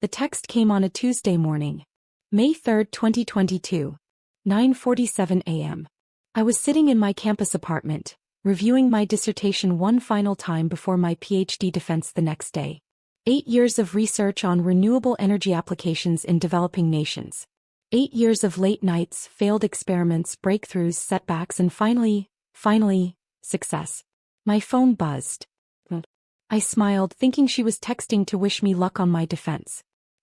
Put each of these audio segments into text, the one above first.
The text came on a Tuesday morning, May 3, 2022, 9:47 a.m. I was sitting in my campus apartment, reviewing my dissertation one final time before my PhD defense the next day. 8 years of research on renewable energy applications in developing nations. 8 years of late nights, failed experiments, breakthroughs, setbacks, and finally, success. My phone buzzed. I smiled, thinking she was texting to wish me luck on my defense.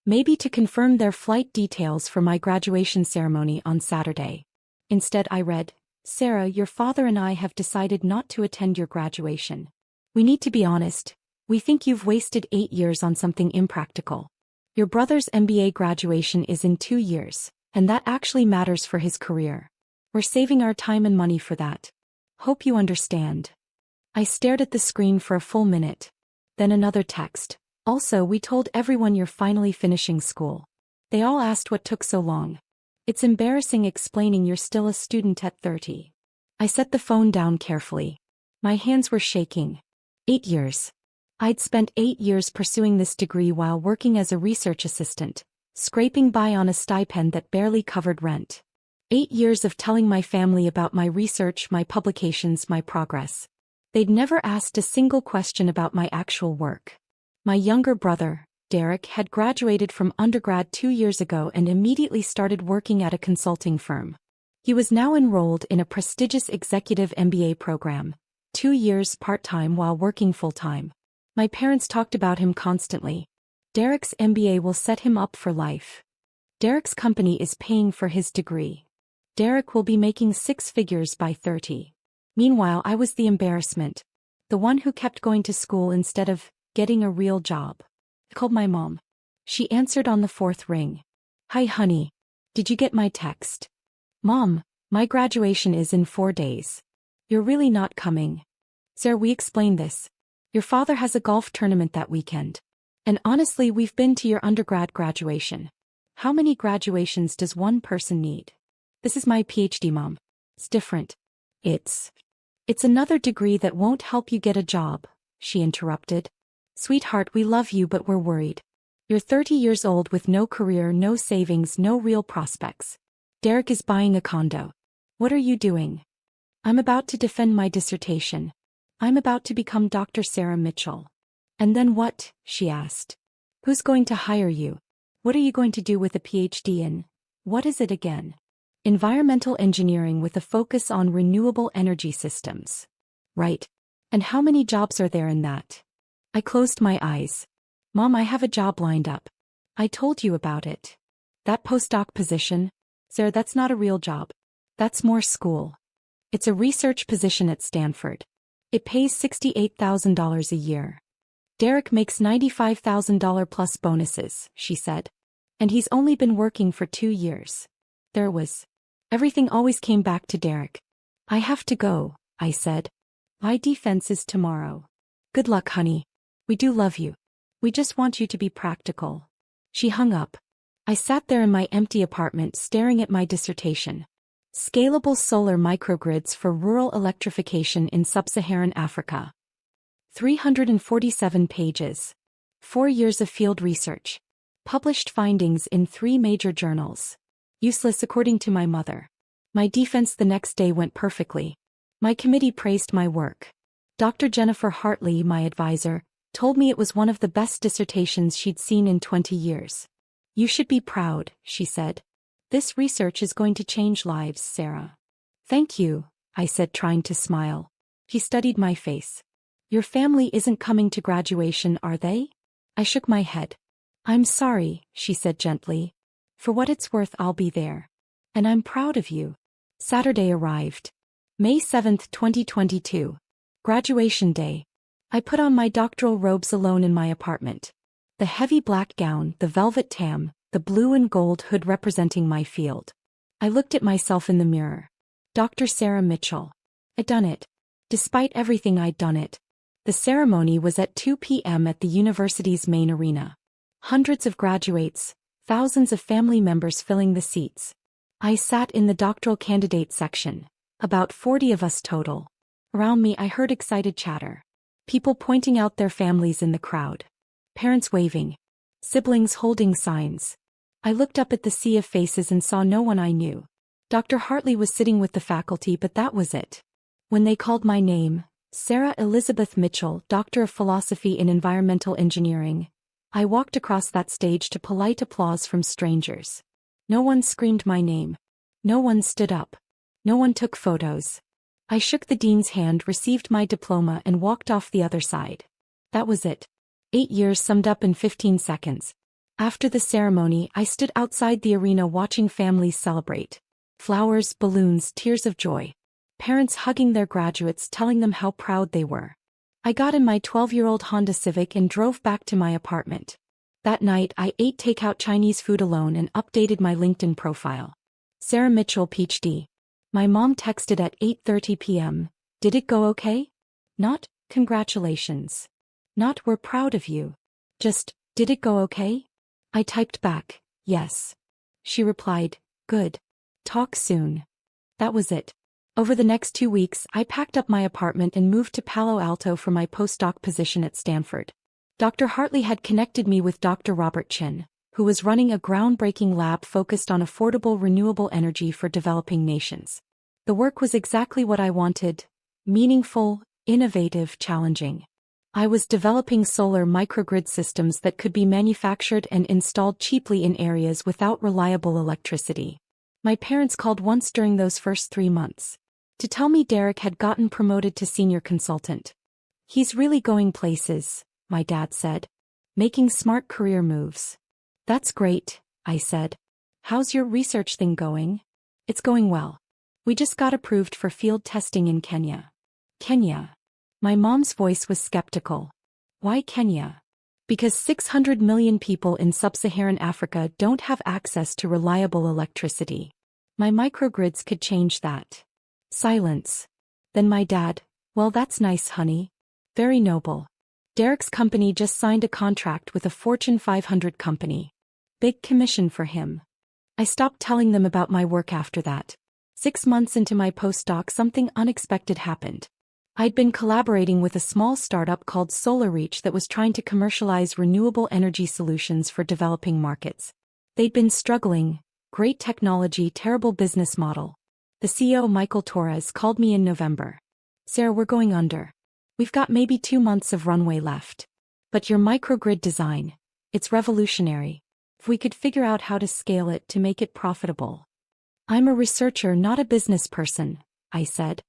Maybe to confirm their flight details for my graduation ceremony on Saturday. Instead I read, "Sarah, your father and I have decided not to attend your graduation. We need to be honest. We think you've wasted 8 years on something impractical. Your brother's MBA graduation is in 2 years, and that actually matters for his career. We're saving our time and money for that. Hope you understand." I stared at the screen for a full minute. Then another text. "Also, we told everyone you're finally finishing school. They all asked what took so long. It's embarrassing explaining you're still a student at 30. I set the phone down carefully. My hands were shaking. 8 years. I'd spent 8 years pursuing this degree while working as a research assistant, scraping by on a stipend that barely covered rent. 8 years of telling my family about my research, my publications, my progress. They'd never asked a single question about my actual work. My younger brother, Derek, had graduated from undergrad 2 years ago and immediately started working at a consulting firm. He was now enrolled in a prestigious executive MBA program, 2 years part-time while working full-time. My parents talked about him constantly. Derek's MBA will set him up for life. Derek's company is paying for his degree. Derek will be making 6 figures by 30. Meanwhile, I was the embarrassment. The one who kept going to school instead of getting a real job. I called my mom. She answered on the 4th ring. "Hi honey. Did you get my text?" "Mom, my graduation is in 4 days. You're really not coming." "Sarah, we explained this. Your father has a golf tournament that weekend. And honestly, we've been to your undergrad graduation. How many graduations does one person need? This is my PhD, Mom. It's different. It's another degree that won't help you get a job," she interrupted. "Sweetheart, we love you but we're worried. You're 30 years old with no career, no savings, no real prospects. Derek is buying a condo. What are you doing?" "I'm about to defend my dissertation. I'm about to become Dr. Sarah Mitchell." "And then what?" she asked. "Who's going to hire you? What are you going to do with a PhD in? What is it again?" "Environmental engineering with a focus on renewable energy systems." "Right. And how many jobs are there in that?" I closed my eyes. "Mom, I have a job lined up. I told you about it. That postdoc position. Sarah, that's not a real job. That's more school. It's a research position at Stanford. It pays $68,000 a year. Derek makes $95,000 plus bonuses," she said. "And he's only been working for 2 years. Everything always came back to Derek." "I have to go," I said. "My defense is tomorrow." "Good luck, honey. We do love you. We just want you to be practical." She hung up. I sat there in my empty apartment staring at my dissertation. Scalable solar microgrids for rural electrification in sub-Saharan Africa. 347 pages. 4 years of field research. Published findings in 3 major journals. Useless according to my mother. My defense the next day went perfectly. My committee praised my work. Dr. Jennifer Hartley, my advisor, told me it was one of the best dissertations she'd seen in 20 years. "You should be proud," she said. "This research is going to change lives, Sarah." "Thank you," I said, trying to smile. She studied my face. "Your family isn't coming to graduation, are they?" I shook my head. "I'm sorry," she said gently. "For what it's worth, I'll be there. And I'm proud of you." Saturday arrived. May 7, 2022. Graduation day. I put on my doctoral robes alone in my apartment. The heavy black gown, the velvet tam, the blue and gold hood representing my field. I looked at myself in the mirror. Dr. Sarah Mitchell. I'd done it. Despite everything, I'd done it. The ceremony was at 2 p.m. at the university's main arena. Hundreds of graduates, thousands of family members filling the seats. I sat in the doctoral candidate section. About 40 of us total. Around me I heard excited chatter. People pointing out their families in the crowd. Parents waving. Siblings holding signs. I looked up at the sea of faces and saw no one I knew. Dr. Hartley was sitting with the faculty, but that was it. When they called my name, Sarah Elizabeth Mitchell, Doctor of Philosophy in Environmental Engineering, I walked across that stage to polite applause from strangers. No one screamed my name. No one stood up. No one took photos. I shook the dean's hand, received my diploma, and walked off the other side. That was it. 8 years summed up in 15 seconds. After the ceremony, I stood outside the arena watching families celebrate. Flowers, balloons, tears of joy. Parents hugging their graduates, telling them how proud they were. I got in my 12-year-old Honda Civic and drove back to my apartment. That night, I ate takeout Chinese food alone and updated my LinkedIn profile. Sarah Mitchell, PhD. My mom texted at 8:30 p.m. Did it go okay? Not, congratulations. Not, we're proud of you. Just, did it go okay? I typed back, yes. She replied, good. Talk soon. That was it. Over the next 2 weeks, I packed up my apartment and moved to Palo Alto for my postdoc position at Stanford. Dr. Hartley had connected me with Dr. Robert Chin, who was running a groundbreaking lab focused on affordable renewable energy for developing nations. The work was exactly what I wanted: meaningful, innovative, challenging. I was developing solar microgrid systems that could be manufactured and installed cheaply in areas without reliable electricity. My parents called once during those first 3 months to tell me Derek had gotten promoted to senior consultant. He's really going places, my dad said. Making smart career moves. That's great, I said. How's your research thing going? It's going well. We just got approved for field testing in Kenya. Kenya. My mom's voice was skeptical. Why Kenya? Because 600 million people in sub-Saharan Africa don't have access to reliable electricity. My microgrids could change that. Silence. Then my dad, well, that's nice, honey. Very noble. Derek's company just signed a contract with a Fortune 500 company. Big commission for him. I stopped telling them about my work after that. 6 months into my postdoc, something unexpected happened. I'd been collaborating with a small startup called SolarReach that was trying to commercialize renewable energy solutions for developing markets. They'd been struggling. Great technology, terrible business model. The CEO, Michael Torres, called me in November. Sarah, we're going under. We've got maybe 2 months of runway left. But your microgrid design, it's revolutionary. If we could figure out how to scale it to make it profitable. I'm a researcher, not a business person, I said.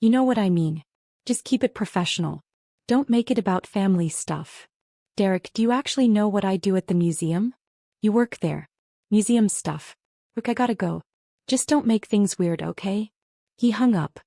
You know what I mean. Just keep it professional. Don't make it about family stuff. Derek, do you actually know what I do at the museum? You work there. Museum stuff. Look, I gotta go. Just don't make things weird, okay? He hung up.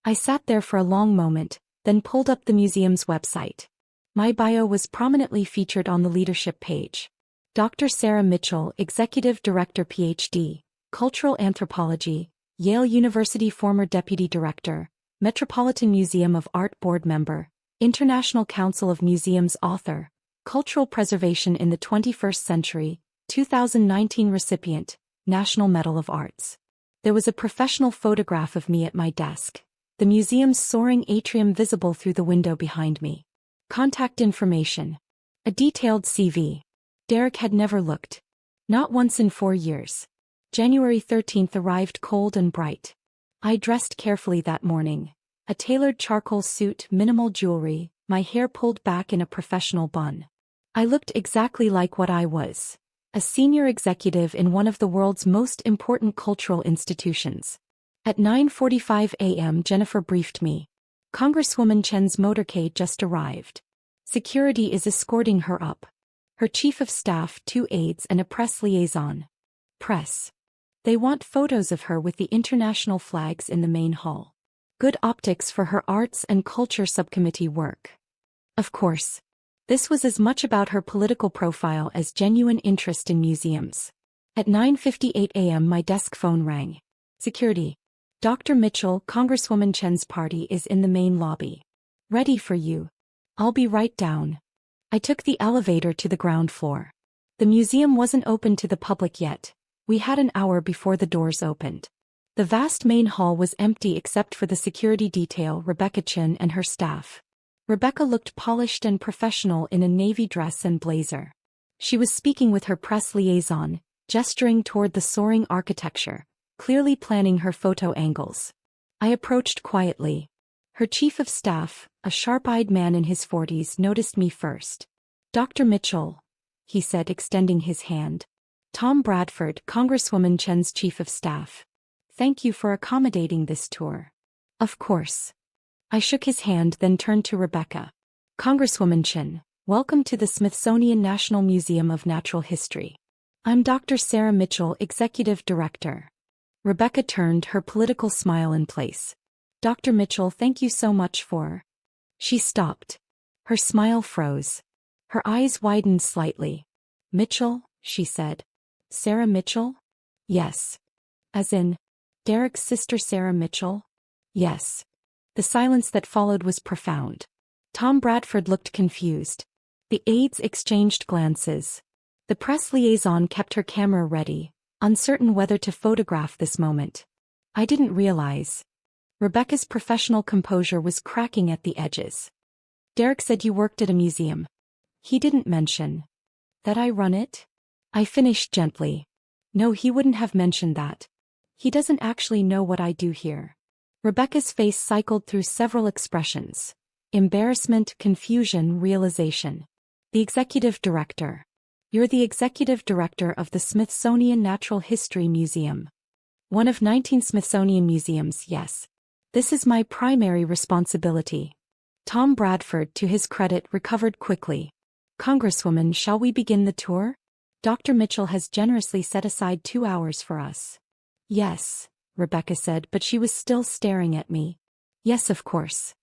I sat there for a long moment, then pulled up the museum's website. My bio was prominently featured on the leadership page. Dr. Sarah Mitchell, Executive Director, PhD, Cultural Anthropology, Yale University, former Deputy Director, Metropolitan Museum of Art Board Member, International Council of Museums author, Cultural Preservation in the 21st Century, 2019 recipient, National Medal of Arts. There was a professional photograph of me at my desk, the museum's soaring atrium visible through the window behind me. Contact information. A detailed CV. Derek had never looked. Not once in 4 years. January 13th arrived cold and bright. I dressed carefully that morning. A tailored charcoal suit, minimal jewelry, my hair pulled back in a professional bun. I looked exactly like what I was. A senior executive in one of the world's most important cultural institutions. At 9:45 a.m. Jennifer briefed me. Congresswoman Chen's motorcade just arrived. Security is escorting her up. Her chief of staff, 2 aides and a press liaison. Press. They want photos of her with the international flags in the main hall. Good optics for her arts and culture subcommittee work. Of course. This was as much about her political profile as genuine interest in museums. At 9:58 a.m. my desk phone rang. Security. Dr. Mitchell, Congresswoman Chen's party is in the main lobby. Ready for you. I'll be right down. I took the elevator to the ground floor. The museum wasn't open to the public yet. We had an hour before the doors opened. The vast main hall was empty except for the security detail, Rebecca Chin and her staff. Rebecca looked polished and professional in a navy dress and blazer. She was speaking with her press liaison, gesturing toward the soaring architecture, clearly planning her photo angles. I approached quietly. Her chief of staff, a sharp-eyed man in his 40s, noticed me first. "Dr. Mitchell," he said, extending his hand. "Tom Bradford, Congresswoman Chen's chief of staff. Thank you for accommodating this tour." "Of course." I shook his hand, then turned to Rebecca. "Congresswoman Chen, welcome to the Smithsonian National Museum of Natural History. I'm Dr. Sarah Mitchell, Executive Director." Rebecca turned, her political smile in place. "Dr. Mitchell, thank you so much for..." She stopped. Her smile froze. Her eyes widened slightly. "Mitchell?" she said. "Sarah Mitchell?" "Yes." "As in, Derek's sister Sarah Mitchell?" "Yes." The silence that followed was profound. Tom Bradford looked confused. The aides exchanged glances. The press liaison kept her camera ready, uncertain whether to photograph this moment. I didn't realize. Rebecca's professional composure was cracking at the edges. "Derek said you worked at a museum. He didn't mention that I run it?" I finished gently. "No, he wouldn't have mentioned that. He doesn't actually know what I do here." Rebecca's face cycled through several expressions: embarrassment, confusion, realization. "The executive director. You're the executive director of the Smithsonian Natural History Museum. One of 19 Smithsonian museums, yes. This is my primary responsibility." Tom Bradford, to his credit, recovered quickly. "Congresswoman, shall we begin the tour? Dr. Mitchell has generously set aside 2 hours for us." "Yes," Rebecca said, but she was still staring at me. "Yes, of course."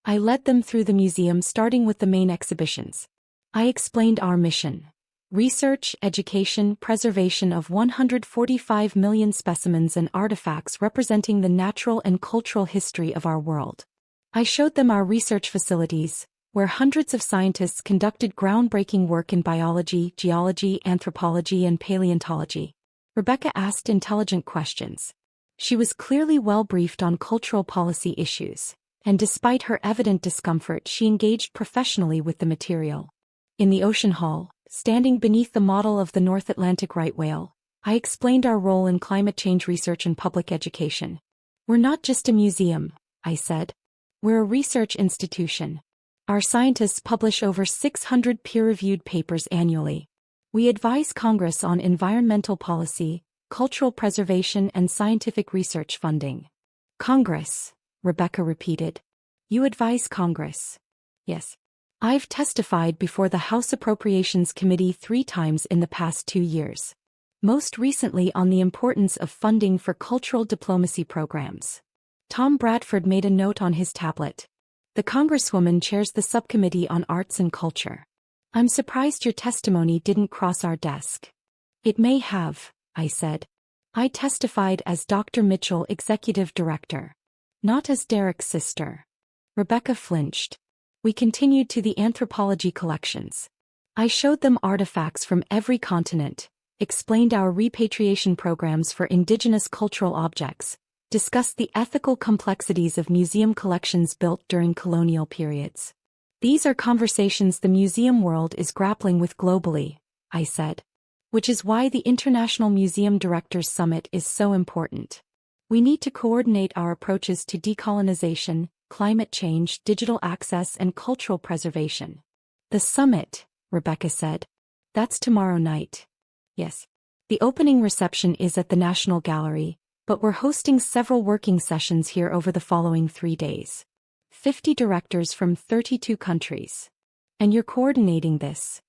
I led them through the museum, starting with the main exhibitions. I explained our mission: research, education, preservation of 145 million specimens and artifacts representing the natural and cultural history of our world. I showed them our research facilities, where hundreds of scientists conducted groundbreaking work in biology, geology, anthropology, and paleontology. Rebecca asked intelligent questions. She was clearly well briefed on cultural policy issues, and despite her evident discomfort, she engaged professionally with the material. In the ocean hall, standing beneath the model of the North Atlantic right whale, I explained our role in climate change research and public education. "We're not just a museum," I said. "We're a research institution. Our scientists publish over 600 peer-reviewed papers annually. We advise Congress on environmental policy, cultural preservation, and scientific research funding." "Congress," Rebecca repeated. "You advise Congress?" "Yes. I've testified before the House Appropriations Committee 3 times in the past 2 years. Most recently on the importance of funding for cultural diplomacy programs." Tom Bradford made a note on his tablet. "The Congresswoman chairs the subcommittee on arts and culture. I'm surprised your testimony didn't cross our desk." "It may have," I said. "I testified as Dr. Mitchell, Executive Director, not as Derek's sister." Rebecca flinched. We continued to the anthropology collections. I showed them artifacts from every continent, explained our repatriation programs for indigenous cultural objects, discussed the ethical complexities of museum collections built during colonial periods. "These are conversations the museum world is grappling with globally," I said. "Which is why the International Museum Directors Summit is so important. We need to coordinate our approaches to decolonization, climate change, digital access, and cultural preservation." "The summit," Rebecca said. "That's tomorrow night." "Yes. The opening reception is at the National Gallery, but we're hosting several working sessions here over the following 3 days. 50 directors from 32 countries. And you're coordinating this?"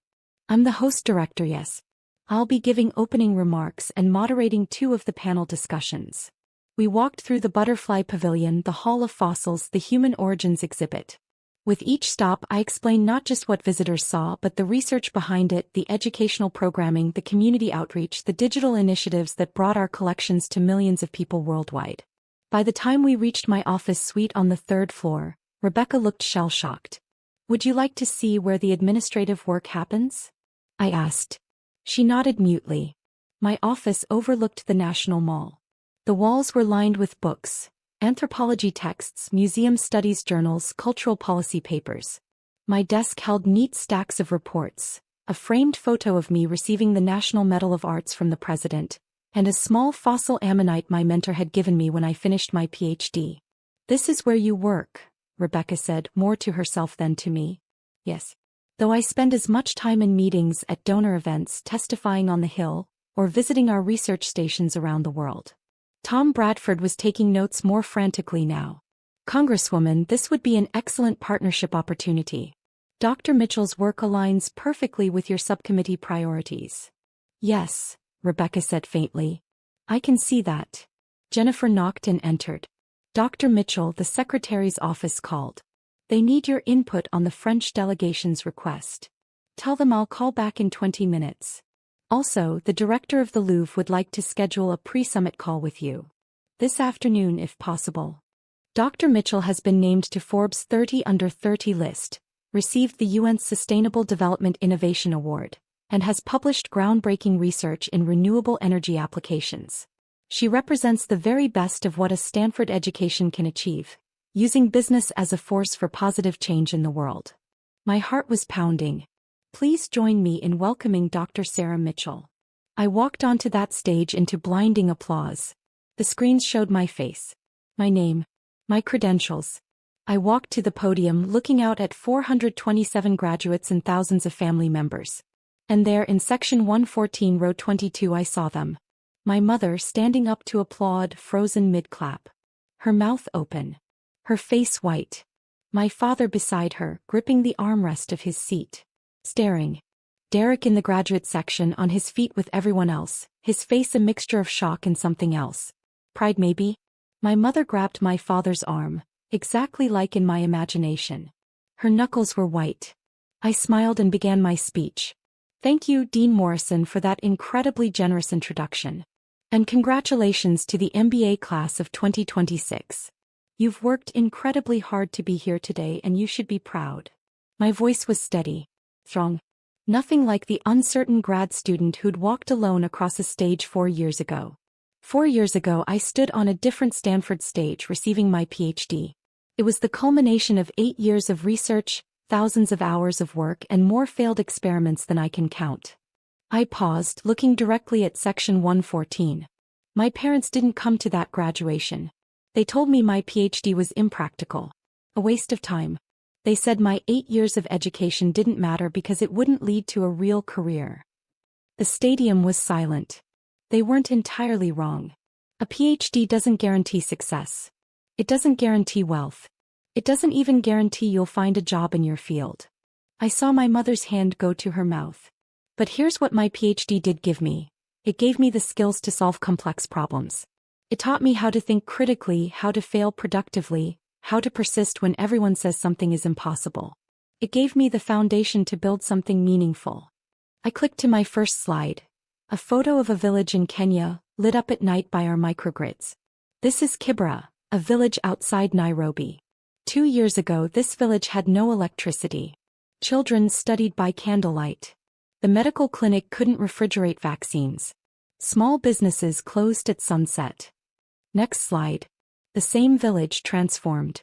"I'm the host director, yes. I'll be giving opening remarks and moderating 2 of the panel discussions." We walked through the Butterfly Pavilion, the Hall of Fossils, the Human Origins exhibit. With each stop, I explained not just what visitors saw but the research behind it, the educational programming, the community outreach, the digital initiatives that brought our collections to millions of people worldwide. By the time we reached my office suite on the 3rd floor, Rebecca looked shell-shocked. "Would you like to see where the administrative work happens?" I asked. She nodded mutely. My office overlooked the National Mall. The walls were lined with books, anthropology texts, museum studies journals, cultural policy papers. My desk held neat stacks of reports, a framed photo of me receiving the National Medal of Arts from the president, and a small fossil ammonite my mentor had given me when I finished my PhD. "This is where you work," Rebecca said, more to herself than to me. "Yes. Though I spend as much time in meetings, at donor events, testifying on the Hill, or visiting our research stations around the world." Tom Bradford was taking notes more frantically now. "Congresswoman, this would be an excellent partnership opportunity. Dr. Mitchell's work aligns perfectly with your subcommittee priorities." "Yes," Rebecca said faintly. "I can see that." Jennifer knocked and entered. "Dr. Mitchell, the secretary's office called. They need your input on the French delegation's request. Tell them I'll call back in 20 minutes. Also, the director of the Louvre would like to schedule a pre-summit call with you. This afternoon if possible." Dr. Mitchell has been named to Forbes' 30 Under 30 list, received the UN's Sustainable Development Innovation Award, and has published groundbreaking research in renewable energy applications. She represents the very best of what a Stanford education can achieve, using business as a force for positive change in the world. My heart was pounding. Please join me in welcoming Dr. Sarah Mitchell. I walked onto that stage into blinding applause. The screens showed my face, my name, my credentials. I walked to the podium looking out at 427 graduates and thousands of family members. And there in section 114 row 22 I saw them. My mother standing up to applaud, frozen mid-clap. Her mouth open. Her face white. My father beside her, gripping the armrest of his seat. Staring. Derek in the graduate section on his feet with everyone else, his face a mixture of shock and something else. Pride maybe? My mother grabbed my father's arm, exactly like in my imagination. Her knuckles were white. I smiled and began my speech. "Thank you, Dean Morrison, for that incredibly generous introduction. And congratulations to the MBA class of 2026. You've worked incredibly hard to be here today and you should be proud." My voice was steady. Strong. Nothing like the uncertain grad student who'd walked alone across a stage 4 years ago. 4 years ago I stood on a different Stanford stage receiving my PhD. It was the culmination of 8 years of research, thousands of hours of work and more failed experiments than I can count. I paused, looking directly at section 114. My parents didn't come to that graduation. They told me my PhD was impractical. A waste of time. They said my 8 years of education didn't matter because it wouldn't lead to a real career. The stadium was silent. They weren't entirely wrong. A PhD doesn't guarantee success. It doesn't guarantee wealth. It doesn't even guarantee you'll find a job in your field. I saw my mother's hand go to her mouth. But here's what my PhD did give me. It gave me the skills to solve complex problems. It taught me how to think critically, how to fail productively, how to persist when everyone says something is impossible. It gave me the foundation to build something meaningful. I clicked to my first slide. A photo of a village in Kenya, lit up at night by our microgrids. This is Kibera, a village outside Nairobi. 2 years ago this village had no electricity. Children studied by candlelight. The medical clinic couldn't refrigerate vaccines. Small businesses closed at sunset. Next slide. The same village transformed.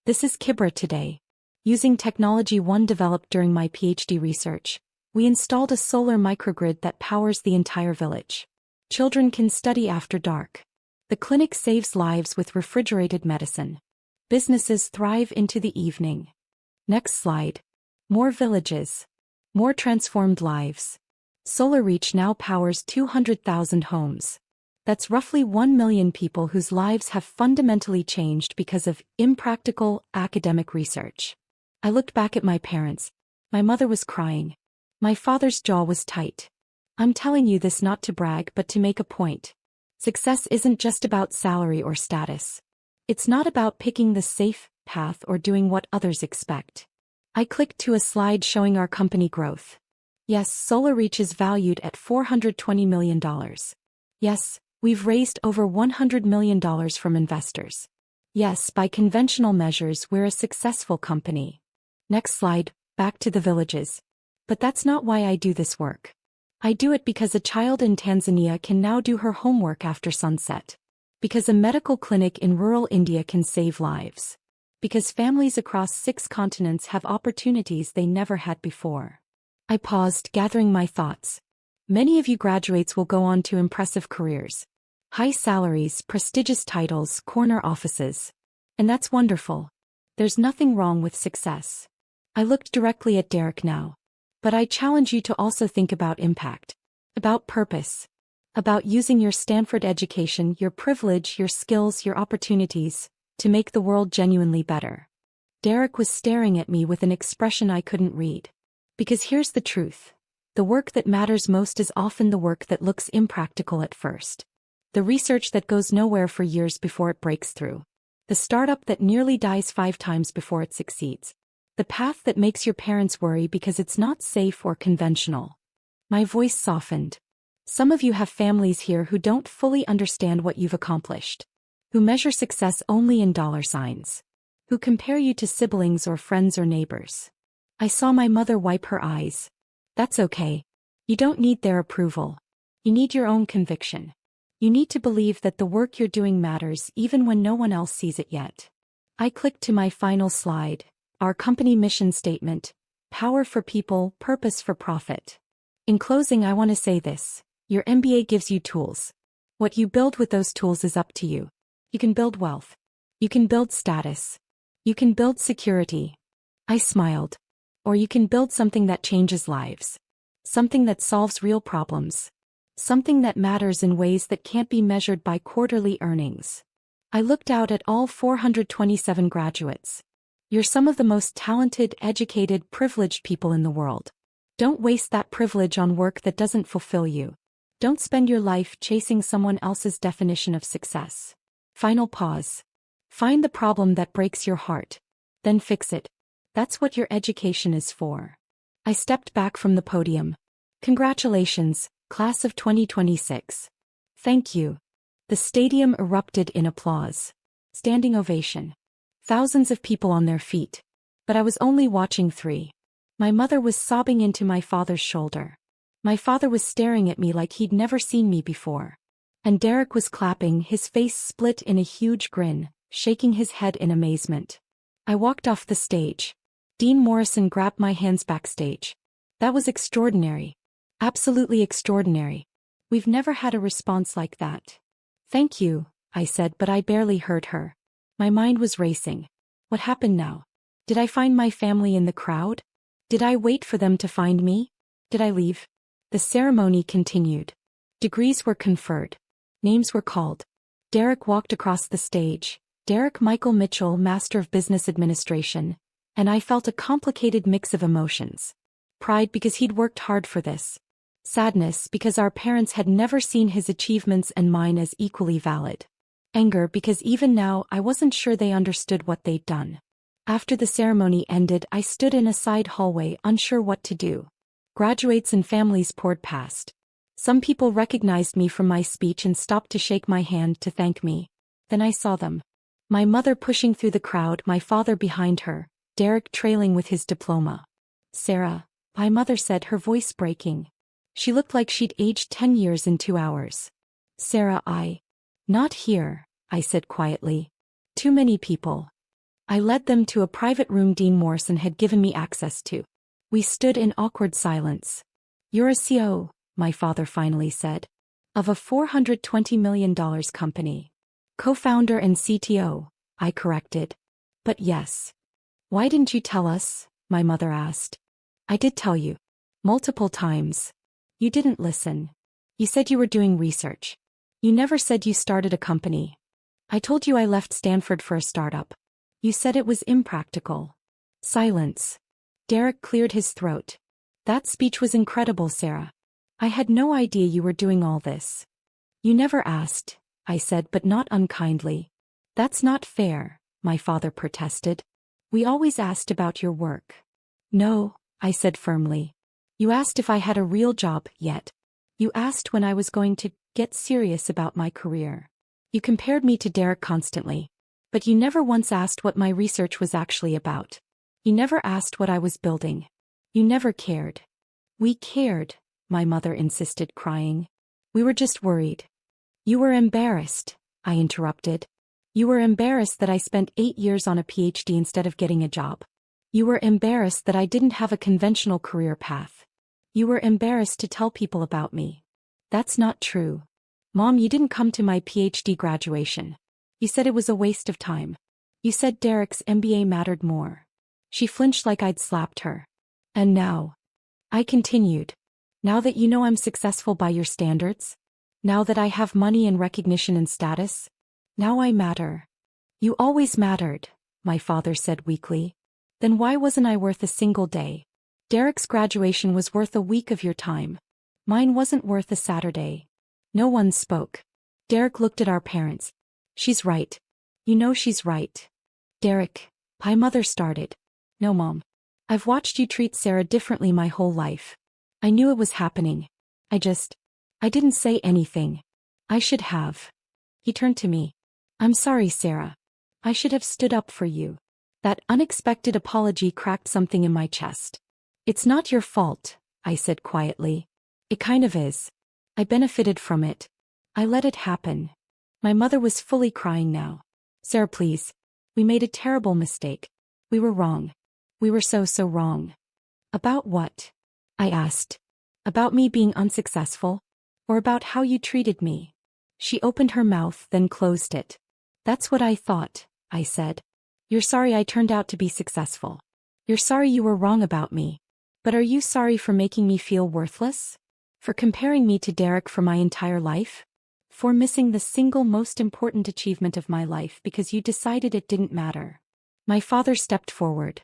This is Kibera today. Using technology one developed during my PhD research, we installed a solar microgrid that powers the entire village. Children can study after dark. The clinic saves lives with refrigerated medicine. Businesses thrive into the evening. Next slide. More villages. More transformed lives. SolarReach now powers 200,000 homes. That's roughly 1 million people whose lives have fundamentally changed because of impractical academic research. I looked back at my parents. My mother was crying. My father's jaw was tight. I'm telling you this not to brag but to make a point. Success isn't just about salary or status. It's not about picking the safe path or doing what others expect. I clicked to a slide showing our company growth. Yes, SolarReach is valued at $420 million. Yes, we've raised over $100 million from investors. Yes, by conventional measures we're a successful company. Next slide, back to the villages. But that's not why I do this work. I do it because a child in Tanzania can now do her homework after sunset. Because a medical clinic in rural India can save lives. Because families across 6 continents have opportunities they never had before. I paused, gathering my thoughts. Many of you graduates will go on to impressive careers. High salaries, prestigious titles, corner offices. And that's wonderful. There's nothing wrong with success. I looked directly at Derek now. But I challenge you to also think about impact. About purpose. About using your Stanford education, your privilege, your skills, your opportunities, to make the world genuinely better. Derek was staring at me with an expression I couldn't read. Because here's the truth. The work that matters most is often the work that looks impractical at first. The research that goes nowhere for years before it breaks through. The startup that nearly dies 5 times before it succeeds. The path that makes your parents worry because it's not safe or conventional. My voice softened. Some of you have families here who don't fully understand what you've accomplished. Who measure success only in dollar signs. Who compare you to siblings or friends or neighbors. I saw my mother wipe her eyes. That's okay. You don't need their approval. You need your own conviction. You need to believe that the work you're doing matters even when no one else sees it yet. I clicked to my final slide, our company mission statement, power for people, purpose for profit. In closing, I want to say this. Your MBA gives you tools. What you build with those tools is up to you. You can build wealth. You can build status. You can build security. I smiled. Or you can build something that changes lives. Something that solves real problems. Something that matters in ways that can't be measured by quarterly earnings. I looked out at all 427 graduates. You're some of the most talented, educated, privileged people in the world. Don't waste that privilege on work that doesn't fulfill you. Don't spend your life chasing someone else's definition of success. Final pause. Find the problem that breaks your heart. Then fix it. That's what your education is for. I stepped back from the podium. Congratulations, class of 2026. Thank you. The stadium erupted in applause. Standing ovation. Thousands of people on their feet. But I was only watching 3. My mother was sobbing into my father's shoulder. My father was staring at me like he'd never seen me before. And Derek was clapping, his face split in a huge grin, shaking his head in amazement. I walked off the stage. Dean Morrison grabbed my hands backstage. That was extraordinary. Absolutely extraordinary. We've never had a response like that. Thank you, I said, but I barely heard her. My mind was racing. What happened now? Did I find my family in the crowd? Did I wait for them to find me? Did I leave? The ceremony continued. Degrees were conferred. Names were called. Derek walked across the stage. Derek Michael Mitchell, Master of Business Administration. And I felt a complicated mix of emotions. Pride because he'd worked hard for this. Sadness because our parents had never seen his achievements and mine as equally valid. Anger because even now I wasn't sure they understood what they'd done. After the ceremony ended, I stood in a side hallway, unsure what to do. Graduates and families poured past. Some people recognized me from my speech and stopped to shake my hand to thank me. Then I saw them. My mother pushing through the crowd, my father behind her. Derek trailing with his diploma. Sarah, my mother said, her voice breaking. She looked like she'd aged 10 years in 2 hours. Sarah, Not here, I said quietly. Too many people. I led them to a private room Dean Morrison had given me access to. We stood in awkward silence. You're a CEO, my father finally said. Of a $420 million company. Co-founder and CTO, I corrected. But yes. Why didn't you tell us? My mother asked. I did tell you. Multiple times. You didn't listen. You said you were doing research. You never said you started a company. I told you I left Stanford for a startup. You said it was impractical. Silence. Derek cleared his throat. That speech was incredible, Sarah. I had no idea you were doing all this. You never asked, I said, but not unkindly. That's not fair, my father protested. We always asked about your work. No, I said firmly. You asked if I had a real job yet. You asked when I was going to get serious about my career. You compared me to Derek constantly. But you never once asked what my research was actually about. You never asked what I was building. You never cared. We cared, my mother insisted, crying. We were just worried. You were embarrassed, I interrupted. You were embarrassed that I spent 8 years on a PhD instead of getting a job. You were embarrassed that I didn't have a conventional career path. You were embarrassed to tell people about me. That's not true. Mom, you didn't come to my PhD graduation. You said it was a waste of time. You said Derek's MBA mattered more. She flinched like I'd slapped her. And now? I continued. Now that you know I'm successful by your standards? Now that I have money and recognition and status? Now I matter. You always mattered, my father said weakly. Then why wasn't I worth a single day? Derek's graduation was worth a week of your time. Mine wasn't worth a Saturday. No one spoke. Derek looked at our parents. She's right. You know she's right. Derek, my mother started. No, Mom. I've watched you treat Sarah differently my whole life. I knew it was happening. I didn't say anything. I should have. He turned to me. I'm sorry, Sarah. I should have stood up for you. That unexpected apology cracked something in my chest. It's not your fault, I said quietly. It kind of is. I benefited from it. I let it happen. My mother was fully crying now. Sarah, please. We made a terrible mistake. We were wrong. We were so wrong. About what? I asked. About me being unsuccessful? Or about how you treated me? She opened her mouth, then closed it. That's what I thought, I said. You're sorry I turned out to be successful. You're sorry you were wrong about me. But are you sorry for making me feel worthless? For comparing me to Derek for my entire life? For missing the single most important achievement of my life because you decided it didn't matter? My father stepped forward.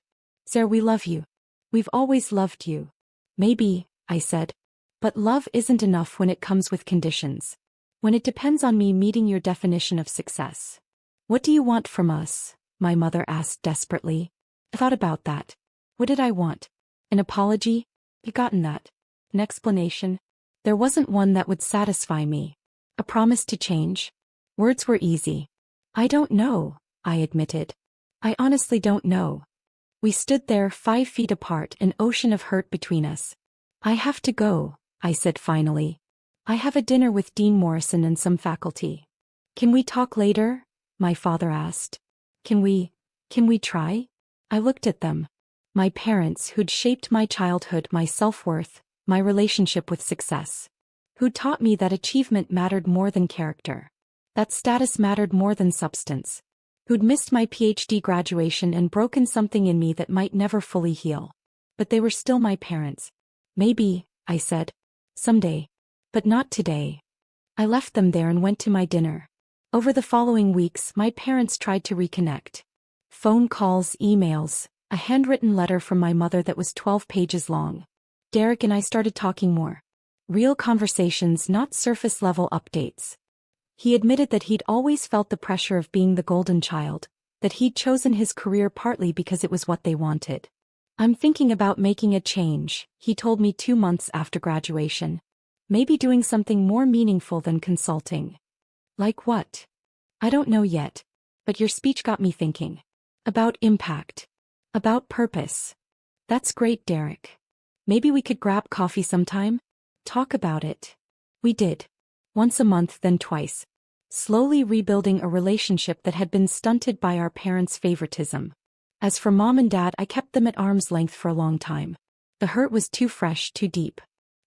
Sarah, we love you. We've always loved you. Maybe, I said. But love isn't enough when it comes with conditions. When it depends on me meeting your definition of success. What do you want from us? My mother asked desperately. I thought about that. What did I want? An apology? You've gotten that. An explanation? There wasn't one that would satisfy me. A promise to change? Words were easy. I don't know, I admitted. I honestly don't know. We stood there 5 feet apart, an ocean of hurt between us. I have to go, I said finally. I have a dinner with Dean Morrison and some faculty. Can we talk later? My father asked. Can we try? I looked at them. My parents who'd shaped my childhood, my self-worth, my relationship with success. Who taught me that achievement mattered more than character. That status mattered more than substance. Who'd missed my PhD graduation and broken something in me that might never fully heal. But they were still my parents. Maybe, I said. Someday. But not today. I left them there and went to my dinner. Over the following weeks, my parents tried to reconnect. Phone calls, emails, a handwritten letter from my mother that was 12 pages long. Derek and I started talking more. Real conversations, not surface-level updates. He admitted that he'd always felt the pressure of being the golden child, that he'd chosen his career partly because it was what they wanted. I'm thinking about making a change, he told me 2 months after graduation. Maybe doing something more meaningful than consulting. Like what? I don't know yet. But your speech got me thinking. About impact. About purpose. That's great, Derek. Maybe we could grab coffee sometime? Talk about it. We did. Once a month, then twice. Slowly rebuilding a relationship that had been stunted by our parents' favoritism. As for Mom and Dad, I kept them at arm's length for a long time. The hurt was too fresh, too deep.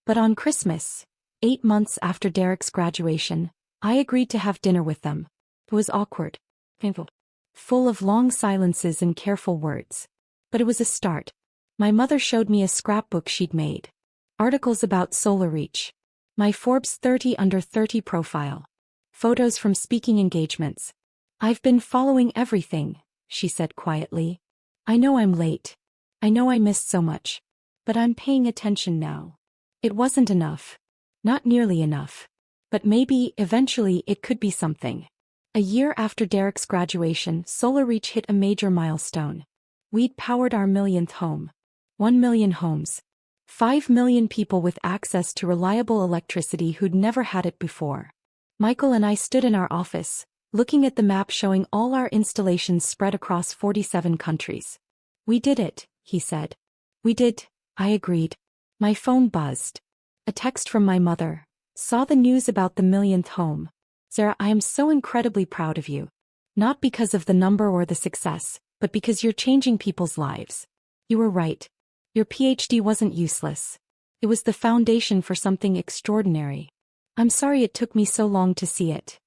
But on Christmas, 8 months after Derek's graduation, I agreed to have dinner with them. It was awkward. Painful. Full of long silences and careful words. But it was a start. My mother showed me a scrapbook she'd made. Articles about Solar Reach. My Forbes 30 under 30 profile. Photos from speaking engagements. I've been following everything, she said quietly. I know I'm late. I know I missed so much. But I'm paying attention now. It wasn't enough. Not nearly enough. But maybe, eventually, it could be something. A year after Derek's graduation, Solar Reach hit a major milestone. We'd powered our millionth home. 1 million homes. 5 million people with access to reliable electricity who'd never had it before. Michael and I stood in our office, looking at the map showing all our installations spread across 47 countries. We did it, he said. We did, I agreed. My phone buzzed. A text from my mother. Saw the news about the millionth home. Sarah, I am so incredibly proud of you. Not because of the number or the success, but because you're changing people's lives. You were right. Your PhD wasn't useless. It was the foundation for something extraordinary. I'm sorry it took me so long to see it.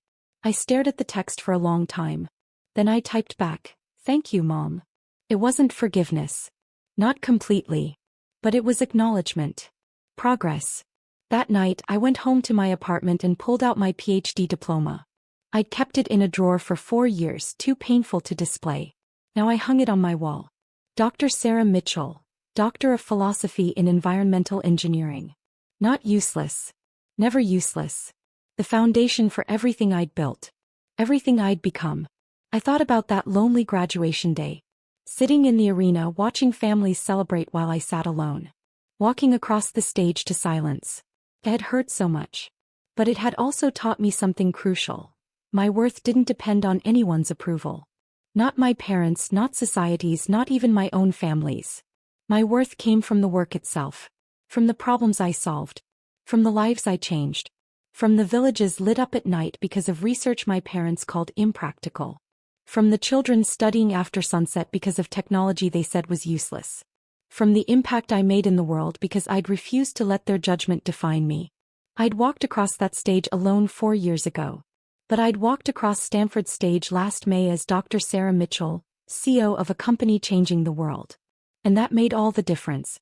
I stared at the text for a long time. Then I typed back, "Thank you, Mom." It wasn't forgiveness. Not completely. But it was acknowledgement. Progress. That night I went home to my apartment and pulled out my PhD diploma. I'd kept it in a drawer for 4 years, too painful to display. Now I hung it on my wall. Dr. Sarah Mitchell, Doctor of Philosophy in Environmental Engineering. Not useless. Never useless. The foundation for everything I'd built. Everything I'd become. I thought about that lonely graduation day. Sitting in the arena watching families celebrate while I sat alone. Walking across the stage to silence. It had hurt so much. But it had also taught me something crucial. My worth didn't depend on anyone's approval. Not my parents, not society's, not even my own family's. My worth came from the work itself. From the problems I solved. From the lives I changed. From the villages lit up at night because of research my parents called impractical. From the children studying after sunset because of technology they said was useless. From the impact I made in the world because I'd refused to let their judgment define me. I'd walked across that stage alone 4 years ago. But I'd walked across Stanford's stage last May as Dr. Sarah Mitchell, CEO of a company changing the world. And that made all the difference.